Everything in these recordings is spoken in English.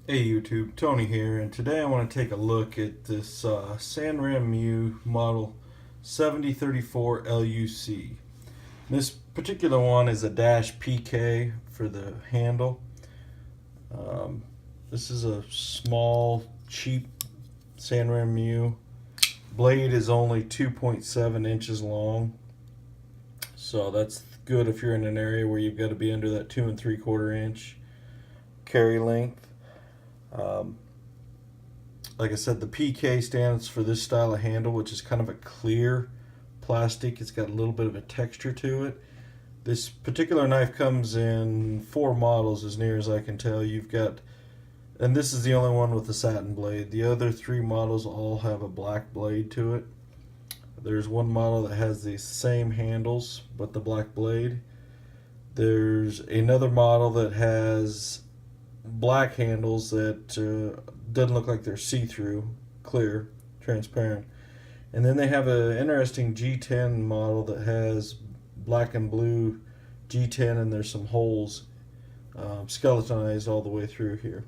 Hey YouTube, Tony here, and today I want to take a look at this Sanrenmu model 7034 LUC. This particular one is a -PK for the handle. This is a small, cheap Sanrenmu. Blade is only 2.7 inches long, so that's good if you're in an area where you've got to be under that 2 3/4 inch carry length. Like I said, the PK stands for this style of handle, which is kind of a clear plastic. It's got a little bit of a texture to it. This particular knife comes in 4 models as near as I can tell. You've got, and this is the only one with the satin blade. The other 3 models all have a black blade to it. There's one model that has the same handles but the black blade. There's another model that has black handles that doesn't look like they're see-through, clear, transparent. And then they have an interesting G10 model that has black and blue G10, and there's some holes skeletonized all the way through here.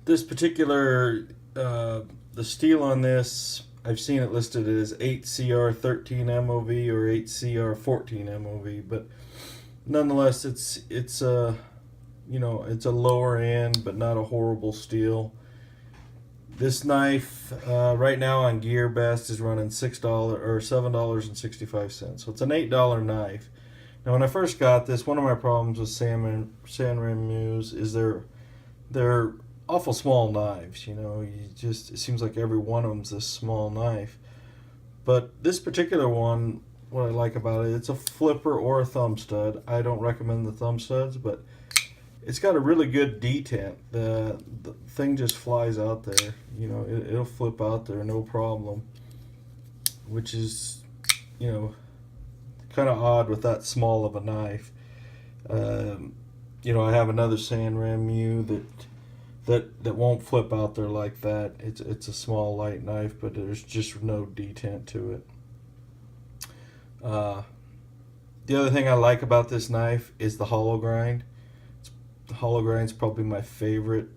This particular, the steel on this, I've seen it listed as 8CR13 MOV or 8CR14 MOV, but nonetheless, it's you know, it's a lower end but not a horrible steel. This knife right now on GearBest is running $6 or $7.65, so it's an $8 knife. Now when I first got this, one of my problems with Sanrenmu's is they're awful small knives. You know, it seems like every one of them's this small knife. But this particular one, what I like about it, it's a flipper or a thumb stud. I don't recommend the thumb studs, but it's got a really good detent. The thing just flies out there. You know, it'll flip out there, no problem. Which is, you know, kind of odd with that small of a knife. You know, I have another Sanrenmu that won't flip out there like that. It's a small, light knife, but there's just no detent to it. The other thing I like about this knife is the hollow grind. The hollow grind's probably my favorite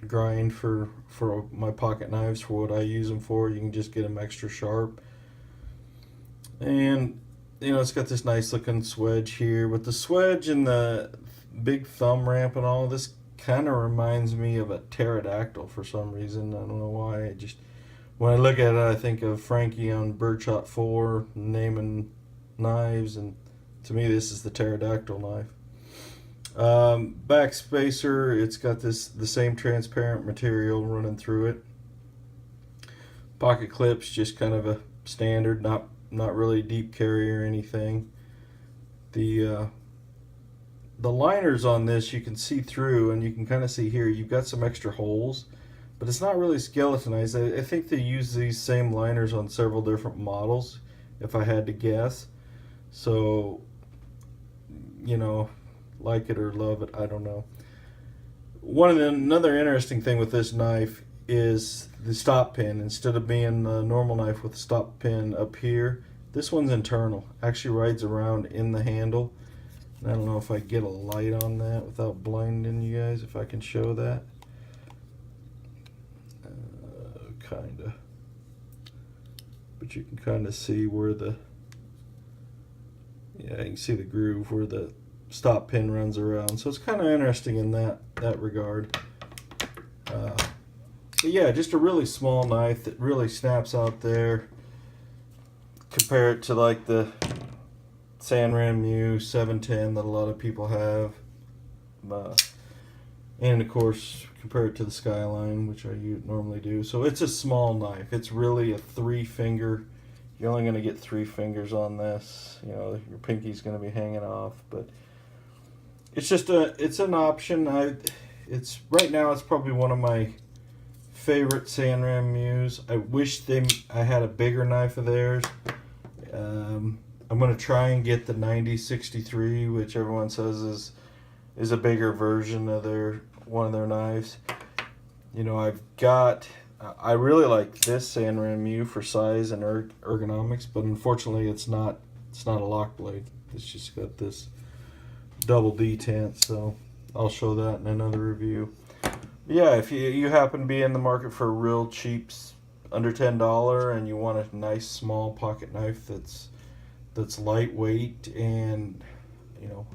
grind for my pocket knives, for what I use them for. You can just get them extra sharp. And you know, it's got this nice looking swedge here, but the swedge and the big thumb ramp and all this kind of reminds me of a pterodactyl for some reason. I don't know why. It just, when I look at it, I think of Frankie on Birdshot 4 naming knives, and to me this is the pterodactyl knife. Back spacer, it's got the same transparent material running through it. Pocket clips, just kind of a standard, not really deep carry or anything. The liners on this you can see through, and you can kind of see here you've got some extra holes, but it's not really skeletonized. I think they use these same liners on several different models, if I had to guess. So, you know, like it or love it, I don't know. Another interesting thing with this knife is the stop pin. Instead of being a normal knife with a stop pin up here, this one's internal. Actually rides around in the handle. And I don't know if I get a light on that without blinding you guys, if I can show that. Kinda. But you can kind of see where yeah, you can see the groove where the stop pin runs around, so it's kind of interesting in that regard. But yeah, just a really small knife that really snaps out there. Compare it to like the Sanrenmu 710 that a lot of people have, and of course compare it to the Skyline, which I normally do. So it's a small knife. It's really a 3-finger. You're only going to get 3 fingers on this. You know, your pinky's going to be hanging off, but it's just it's an option. It's right now it's probably one of my favorite Sanrenmu's. I wish I had a bigger knife of theirs. I'm gonna try and get the 9063, which everyone says is a bigger version of one of their knives. You know, I really like this Sanrenmu for size and ergonomics, but unfortunately it's not a lock blade. It's just got this double detent, so I'll show that in another review. Yeah, if you happen to be in the market for a real cheap, under $10, and you want a nice small pocket knife that's lightweight and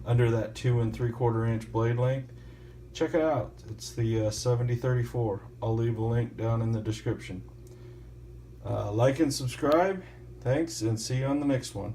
under that 2 3/4 inch blade length, check it out. It's the 7034. I'll leave a link down in the description. Like and subscribe. Thanks, and see you on the next one.